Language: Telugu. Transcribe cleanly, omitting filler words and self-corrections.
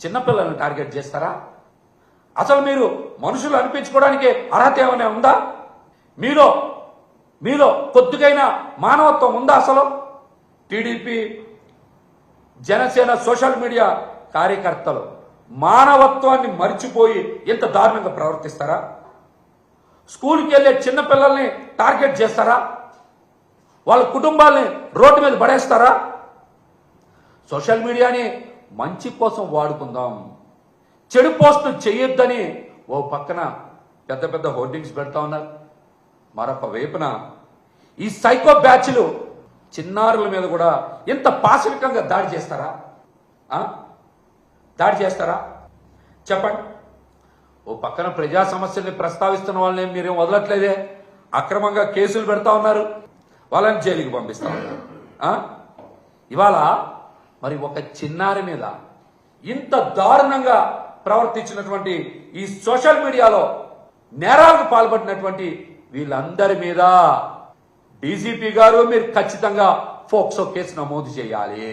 చిన్నపిల్లల్ని టార్గెట్ చేస్తారా? అసలు మీరు మనుషులు అనిపించుకోవడానికి అర్హత ఏమైనా ఉందా? మీలో కొద్దిగైనా మానవత్వం ఉందా? అసలు టీడీపీ జనసేన సోషల్ మీడియా కార్యకర్తలు మానవత్వాన్ని మర్చిపోయి ఇంత దారుణంగా ప్రవర్తిస్తారా? స్కూల్కి వెళ్ళే చిన్నపిల్లల్ని టార్గెట్ చేస్తారా? వాళ్ళ కుటుంబాల్ని రోడ్డు మీద పడేస్తారా? సోషల్ మీడియాని మంచి కోసం వాడుకుందాం, చెడు పోస్టులు చేయొద్దని ఓ పక్కన పెద్ద పెద్ద హోర్డింగ్స్ పెడతా ఉన్నారు. మరొక వైపున ఈ సైకో బ్యాచ్లు చిన్నారుల మీద కూడా ఇంత పాశవికంగా దాడి చేస్తారా? చెప్పండి. ఓ పక్కన ప్రజా సమస్యల్ని ప్రస్తావిస్తున్న వాళ్ళని మీరేం వదలట్లేదే, అక్రమంగా కేసులు పెడతా ఉన్నారు, వాళ్ళని జైలుకి పంపిస్తా ఉన్నారు. ఇవాళ మరి ఒక చిన్నారి మీద ఇంత దారుణంగా ప్రవర్తించినటువంటి ఈ సోషల్ మీడియాలో నేరాలకు పాల్పడినటువంటి వీళ్ళందరి మీద డీజీపీ గారు మీరు ఖచ్చితంగా ఫోక్సో కేసు నమోదు చేయాలి.